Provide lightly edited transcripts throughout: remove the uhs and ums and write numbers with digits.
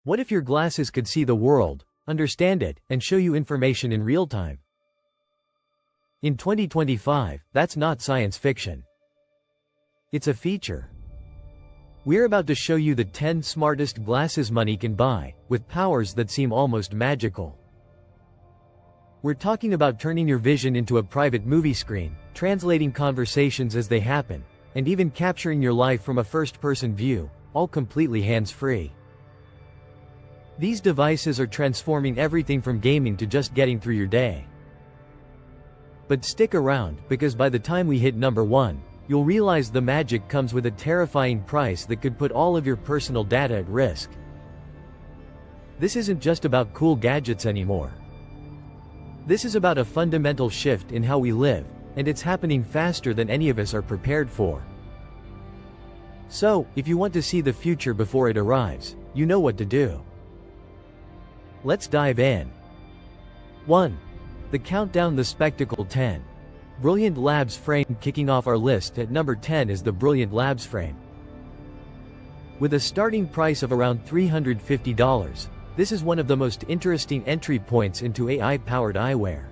What if your glasses could see the world, understand it, and show you information in real time? In 2025, that's not science fiction. It's a feature. We're about to show you the 10 smartest glasses money can buy, with powers that seem almost magical. We're talking about turning your vision into a private movie screen, translating conversations as they happen, and even capturing your life from a first-person view, all completely hands-free. These devices are transforming everything from gaming to just getting through your day. But stick around, because by the time we hit number 1, you'll realize the magic comes with a terrifying price that could put all of your personal data at risk. This isn't just about cool gadgets anymore. This is about a fundamental shift in how we live, and it's happening faster than any of us are prepared for. So, if you want to see the future before it arrives, you know what to do. Let's dive in. 1. The Countdown, the Spectacle 10. Brilliant Labs frame. Kicking off our list at number 10 is the Brilliant Labs frame. With a starting price of around $350, this is one of the most interesting entry points into AI-powered eyewear.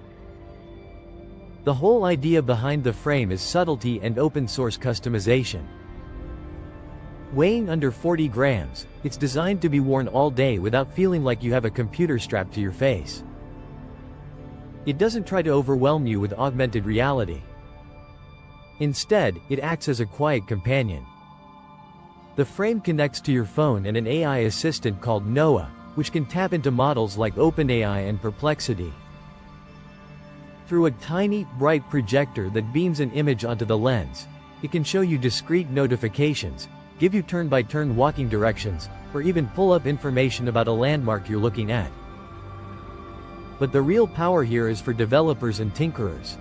The whole idea behind the frame is subtlety and open-source customization. Weighing under 40 grams, it's designed to be worn all day without feeling like you have a computer strapped to your face. It doesn't try to overwhelm you with augmented reality. Instead, it acts as a quiet companion. The frame connects to your phone and an AI assistant called Noah, which can tap into models like OpenAI and Perplexity. Through a tiny, bright projector that beams an image onto the lens, it can show you discrete notifications, give you turn-by-turn walking directions, or even pull up information about a landmark you're looking at. But the real power here is for developers and tinkerers.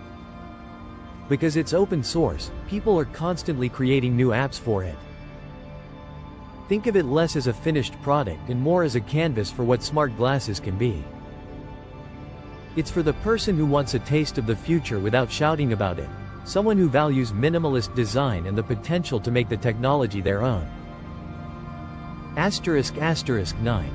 Because it's open source, people are constantly creating new apps for it. Think of it less as a finished product and more as a canvas for what smart glasses can be. It's for the person who wants a taste of the future without shouting about it, someone who values minimalist design and the potential to make the technology their own. ***9.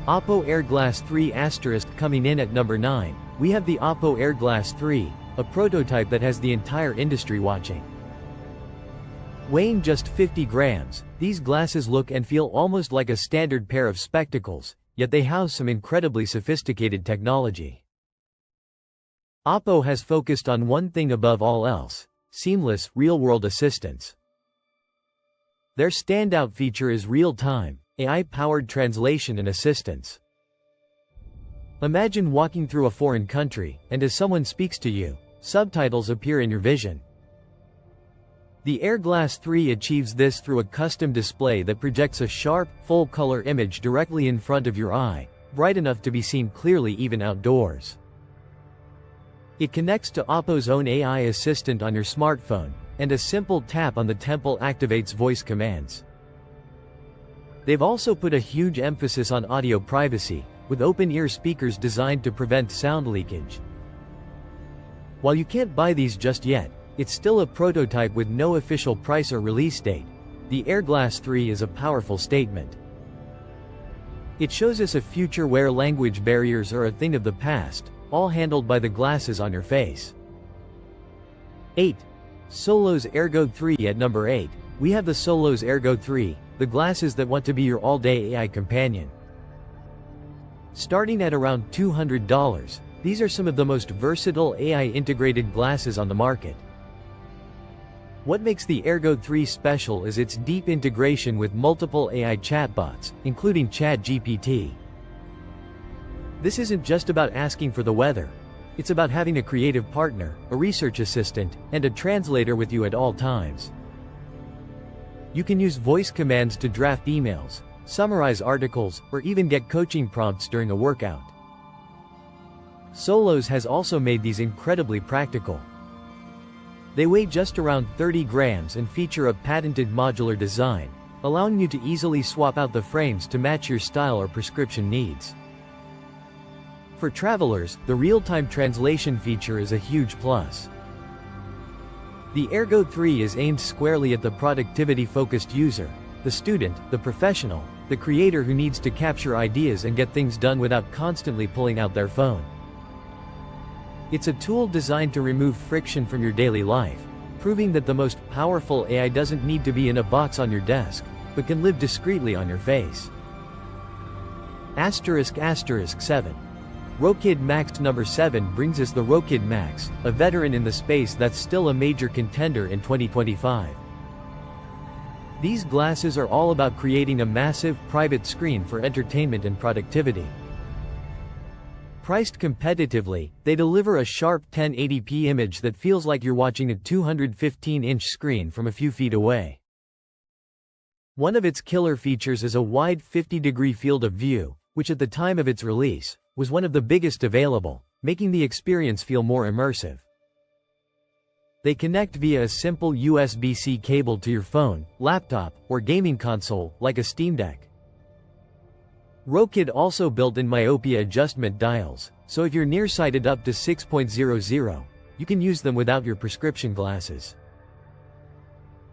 Oppo AirGlass 3** Coming in at number 9, we have the Oppo AirGlass 3, a prototype that has the entire industry watching. Weighing just 50 grams, these glasses look and feel almost like a standard pair of spectacles, yet they house some incredibly sophisticated technology. Oppo has focused on one thing above all else: seamless, real-world assistance. Their standout feature is real-time, AI-powered translation and assistance. Imagine walking through a foreign country, and as someone speaks to you, subtitles appear in your vision. The AirGlass 3 achieves this through a custom display that projects a sharp, full-color image directly in front of your eye, bright enough to be seen clearly even outdoors. It connects to Oppo's own AI assistant on your smartphone, and a simple tap on the temple activates voice commands. They've also put a huge emphasis on audio privacy, with open-ear speakers designed to prevent sound leakage. While you can't buy these just yet, it's still a prototype with no official price or release date. The AirGlass 3 is a powerful statement. It shows us a future where language barriers are a thing of the past, all handled by the glasses on your face. 8. Solos Ergo 3 At number 8, we have the Solos Ergo 3, the glasses that want to be your all-day AI companion. Starting at around $200, these are some of the most versatile AI-integrated glasses on the market. What makes the Ergo 3 special is its deep integration with multiple AI chatbots, including ChatGPT. This isn't just about asking for the weather. It's about having a creative partner, a research assistant, and a translator with you at all times. You can use voice commands to draft emails, summarize articles, or even get coaching prompts during a workout. Solos has also made these incredibly practical. They weigh just around 30 grams and feature a patented modular design, allowing you to easily swap out the frames to match your style or prescription needs. For travelers, the real-time translation feature is a huge plus. The Ergo 3 is aimed squarely at the productivity-focused user, the student, the professional, the creator who needs to capture ideas and get things done without constantly pulling out their phone. It's a tool designed to remove friction from your daily life, proving that the most powerful AI doesn't need to be in a box on your desk, but can live discreetly on your face. ****7. Rokid Max. Number 7 brings us the Rokid Max, a veteran in the space that's still a major contender in 2025. These glasses are all about creating a massive, private screen for entertainment and productivity. Priced competitively, they deliver a sharp 1080p image that feels like you're watching a 215-inch screen from a few feet away. One of its killer features is a wide 50-degree field of view, which at the time of its release, was one of the biggest available, making the experience feel more immersive. They connect via a simple USB-C cable to your phone, laptop, or gaming console, like a Steam Deck. Rokid also built in myopia adjustment dials, so if you're nearsighted up to 6.00, you can use them without your prescription glasses.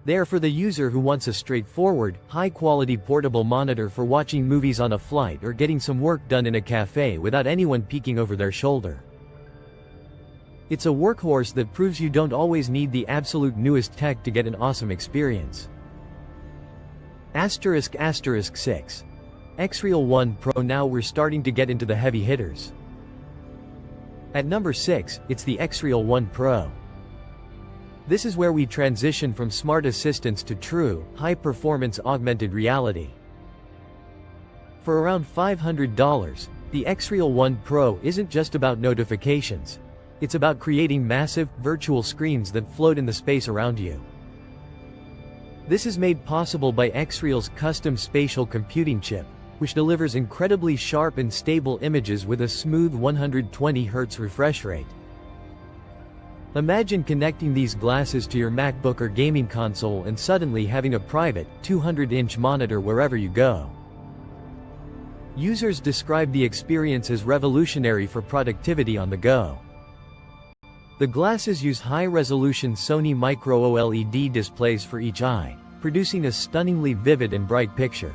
They are for the user who wants a straightforward, high-quality portable monitor for watching movies on a flight or getting some work done in a cafe without anyone peeking over their shoulder. It's a workhorse that proves you don't always need the absolute newest tech to get an awesome experience. ***6. Xreal 1 Pro. Now we're starting to get into the heavy hitters. At number 6, it's the Xreal 1 Pro. This is where we transition from smart assistants to true, high-performance augmented reality. For around $500, the Xreal 1 Pro isn't just about notifications. It's about creating massive, virtual screens that float in the space around you. This is made possible by Xreal's custom spatial computing chip, which delivers incredibly sharp and stable images with a smooth 120 Hz refresh rate. Imagine connecting these glasses to your MacBook or gaming console and suddenly having a private, 200-inch monitor wherever you go. Users describe the experience as revolutionary for productivity on the go. The glasses use high-resolution Sony micro-OLED displays for each eye, producing a stunningly vivid and bright picture.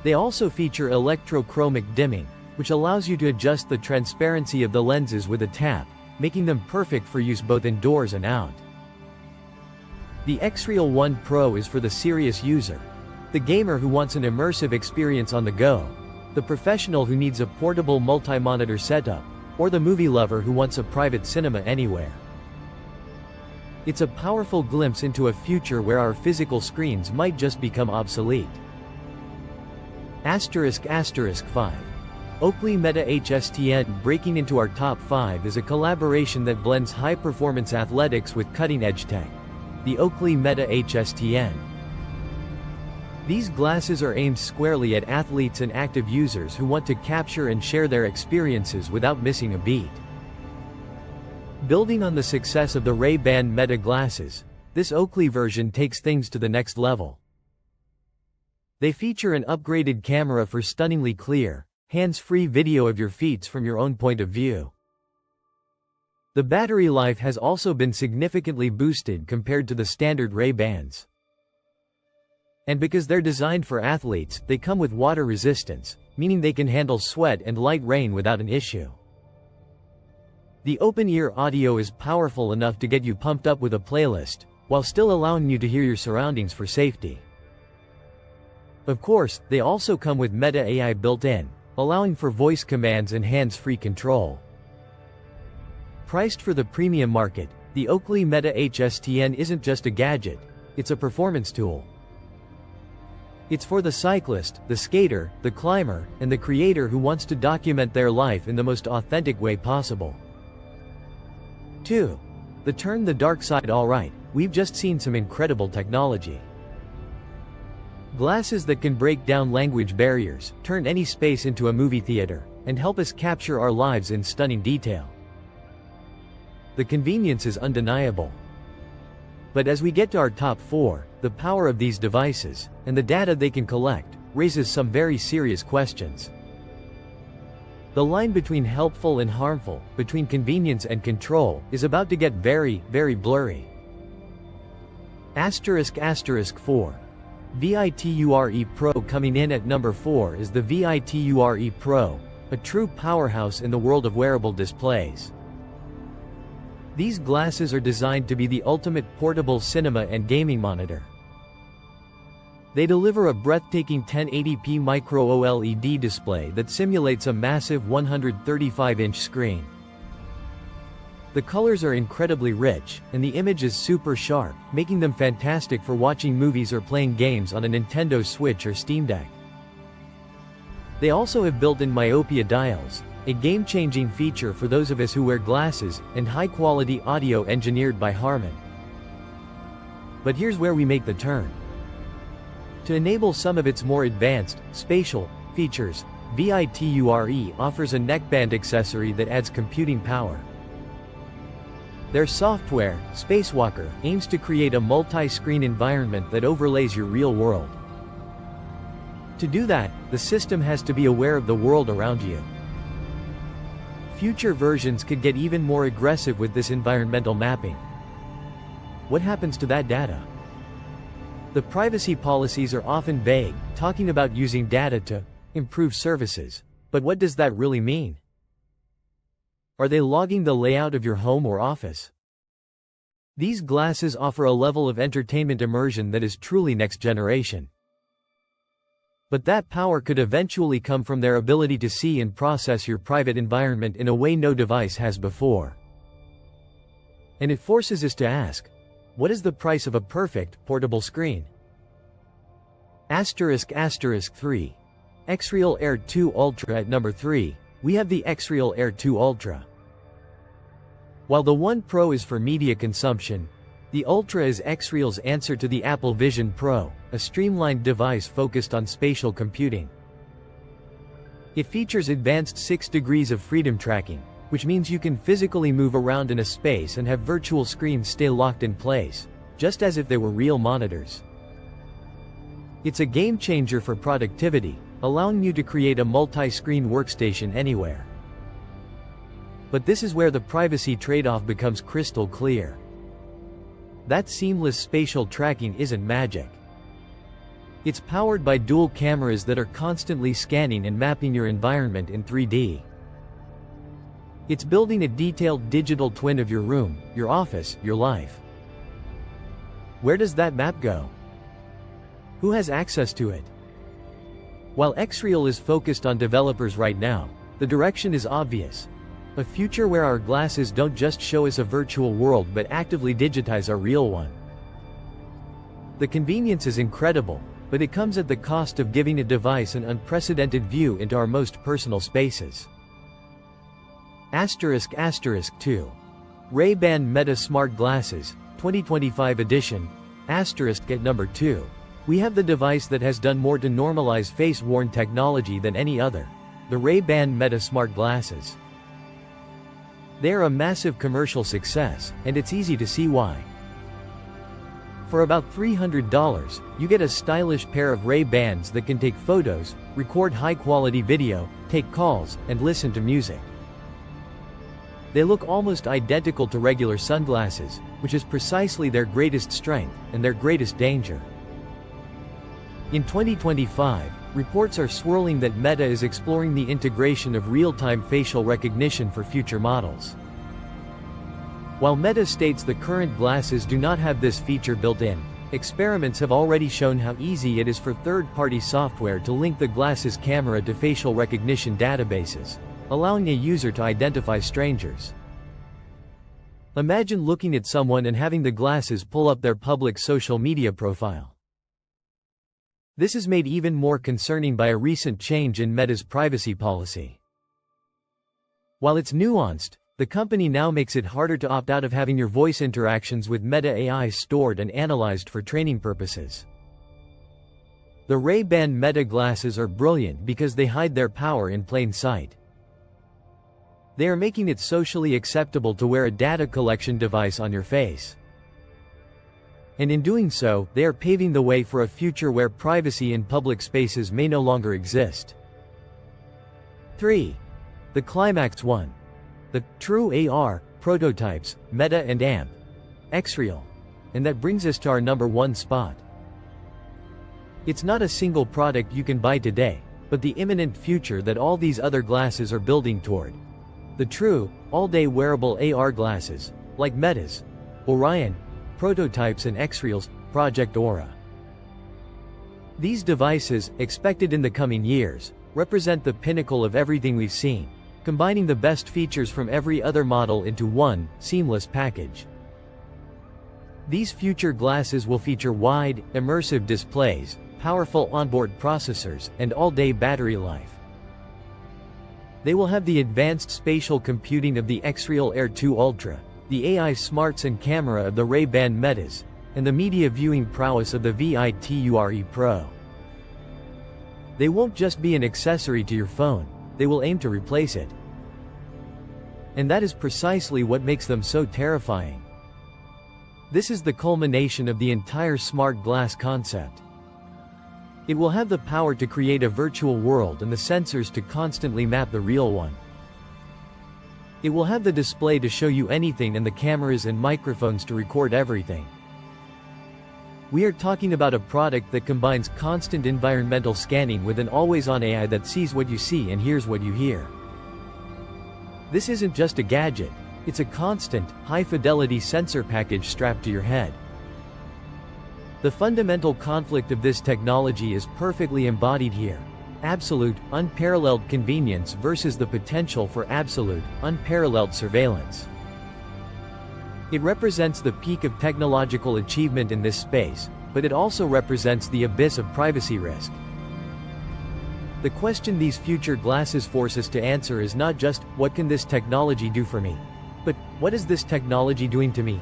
They also feature electrochromic dimming, which allows you to adjust the transparency of the lenses with a tap, making them perfect for use both indoors and out. The Xreal 1 Pro is for the serious user, the gamer who wants an immersive experience on the go, the professional who needs a portable multi-monitor setup, or the movie lover who wants a private cinema anywhere. It's a powerful glimpse into a future where our physical screens might just become obsolete. ***5. Oakley Meta HSTN. Breaking into our top 5 is a collaboration that blends high-performance athletics with cutting-edge tech. The Oakley Meta HSTN. These glasses are aimed squarely at athletes and active users who want to capture and share their experiences without missing a beat. Building on the success of the Ray-Ban Meta glasses, this Oakley version takes things to the next level. They feature an upgraded camera for stunningly clear, hands-free video of your feats from your own point of view. The battery life has also been significantly boosted compared to the standard Ray-Bans. And because they're designed for athletes, they come with water resistance, meaning they can handle sweat and light rain without an issue. The open-ear audio is powerful enough to get you pumped up with a playlist, while still allowing you to hear your surroundings for safety. Of course, they also come with Meta AI built in, allowing for voice commands and hands-free control. Priced for the premium market, the Oakley Meta HSTN isn't just a gadget, it's a performance tool. It's for the cyclist, the skater, the climber, and the creator who wants to document their life in the most authentic way possible. 2. Turn the dark side. Alright, we've just seen some incredible technology. Glasses that can break down language barriers, turn any space into a movie theater, and help us capture our lives in stunning detail. The convenience is undeniable. But as we get to our top 4, the power of these devices, and the data they can collect, raises some very serious questions. The line between helpful and harmful, between convenience and control, is about to get very, very blurry. ***4. VITURE Pro. Coming in at number 4 is the VITURE Pro, a true powerhouse in the world of wearable displays. These glasses are designed to be the ultimate portable cinema and gaming monitor. They deliver a breathtaking 1080p micro OLED display that simulates a massive 135-inch screen. The colors are incredibly rich, and the image is super sharp, making them fantastic for watching movies or playing games on a Nintendo Switch or Steam Deck. They also have built-in myopia dials, a game-changing feature for those of us who wear glasses, and high-quality audio engineered by Harman. But here's where we make the turn. To enable some of its more advanced, spatial features, VITURE offers a neckband accessory that adds computing power. Their software, Spacewalker, aims to create a multi-screen environment that overlays your real world. To do that, the system has to be aware of the world around you. Future versions could get even more aggressive with this environmental mapping. What happens to that data? The privacy policies are often vague, talking about using data to improve services. But what does that really mean? Are they logging the layout of your home or office? These glasses offer a level of entertainment immersion that is truly next generation. But that power could eventually come from their ability to see and process your private environment in a way no device has before. And it forces us to ask, what is the price of a perfect, portable screen? ***3. X-Real Air 2 Ultra. At number 3, we have the X-Real Air 2 Ultra. While the One Pro is for media consumption, the Ultra is X-Real's answer to the Apple Vision Pro, a streamlined device focused on spatial computing. It features advanced 6 degrees of freedom tracking, which means you can physically move around in a space and have virtual screens stay locked in place, just as if they were real monitors. It's a game changer for productivity, allowing you to create a multi-screen workstation anywhere. But this is where the privacy trade-off becomes crystal clear. That seamless spatial tracking isn't magic. It's powered by dual cameras that are constantly scanning and mapping your environment in 3D. It's building a detailed digital twin of your room, your office, your life. Where does that map go? Who has access to it? While X-Real is focused on developers right now, the direction is obvious. A future where our glasses don't just show us a virtual world but actively digitize our real one. The convenience is incredible, but it comes at the cost of giving a device an unprecedented view into our most personal spaces. ***2. Ray-Ban Meta Smart Glasses, 2025 edition. **At number 2. We have the device that has done more to normalize face-worn technology than any other, the Ray-Ban Meta Smart Glasses. They are a massive commercial success, and it's easy to see why. For about $300, you get a stylish pair of Ray-Bans that can take photos, record high-quality video, take calls, and listen to music. They look almost identical to regular sunglasses, which is precisely their greatest strength, and their greatest danger. In 2025, reports are swirling that Meta is exploring the integration of real-time facial recognition for future models. While Meta states the current glasses do not have this feature built in, experiments have already shown how easy it is for third-party software to link the glasses' camera to facial recognition databases, allowing a user to identify strangers. Imagine looking at someone and having the glasses pull up their public social media profile. This is made even more concerning by a recent change in Meta's privacy policy. While it's nuanced, the company now makes it harder to opt out of having your voice interactions with Meta AI stored and analyzed for training purposes. The Ray-Ban Meta glasses are brilliant because they hide their power in plain sight. They are making it socially acceptable to wear a data collection device on your face. And in doing so, they are paving the way for a future where privacy in public spaces may no longer exist. 3. The Climax 1. The True AR prototypes, Meta and X-Real. And that brings us to our number 1 spot. It's not a single product you can buy today, but the imminent future that all these other glasses are building toward. The true, all-day wearable AR glasses, like Meta's Orion prototypes and Xreal's Project Aura. These devices, expected in the coming years, represent the pinnacle of everything we've seen, combining the best features from every other model into one seamless package. These future glasses will feature wide, immersive displays, powerful onboard processors, and all-day battery life. They will have the advanced spatial computing of the Xreal Air 2 Ultra, the AI smarts and camera of the Ray-Ban Metas, and the media viewing prowess of the VITURE Pro. They won't just be an accessory to your phone, they will aim to replace it. And that is precisely what makes them so terrifying. This is the culmination of the entire smart glass concept. It will have the power to create a virtual world and the sensors to constantly map the real one. It will have the display to show you anything and the cameras and microphones to record everything. We are talking about a product that combines constant environmental scanning with an always-on AI that sees what you see and hears what you hear. This isn't just a gadget, it's a constant, high-fidelity sensor package strapped to your head. The fundamental conflict of this technology is perfectly embodied here. Absolute, unparalleled convenience versus the potential for absolute, unparalleled surveillance. It represents the peak of technological achievement in this space, but it also represents the abyss of privacy risk. The question these future glasses force us to answer is not just, what can this technology do for me? But, what is this technology doing to me?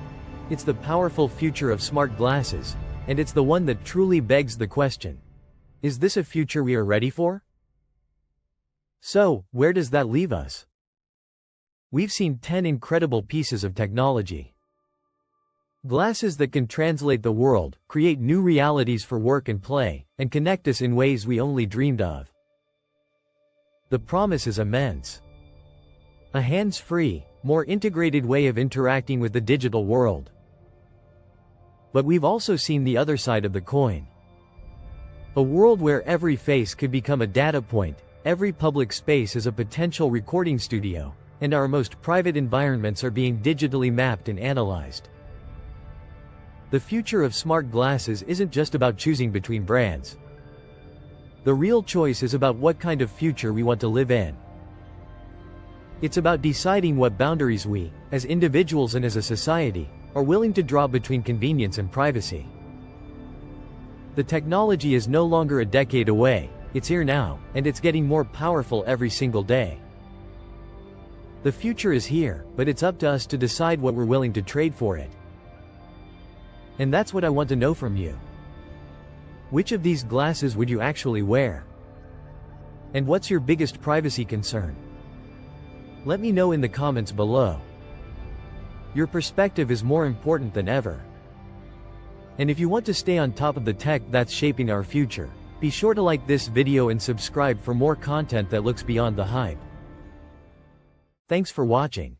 It's the powerful future of smart glasses, and it's the one that truly begs the question. Is this a future we are ready for? So, where does that leave us? We've seen 10 incredible pieces of technology. Glasses that can translate the world, create new realities for work and play, and connect us in ways we only dreamed of. The promise is immense. A hands-free, more integrated way of interacting with the digital world. But we've also seen the other side of the coin. A world where every face could become a data point, every public space is a potential recording studio, and our most private environments are being digitally mapped and analyzed. The future of smart glasses isn't just about choosing between brands. The real choice is about what kind of future we want to live in. It's about deciding what boundaries we, as individuals and as a society, are willing to draw between convenience and privacy. The technology is no longer a decade away, it's here now, and it's getting more powerful every single day. The future is here, but it's up to us to decide what we're willing to trade for it. And that's what I want to know from you. Which of these glasses would you actually wear? And what's your biggest privacy concern? Let me know in the comments below. Your perspective is more important than ever. And if you want to stay on top of the tech that's shaping our future, be sure to like this video and subscribe for more content that looks beyond the hype. Thanks for watching.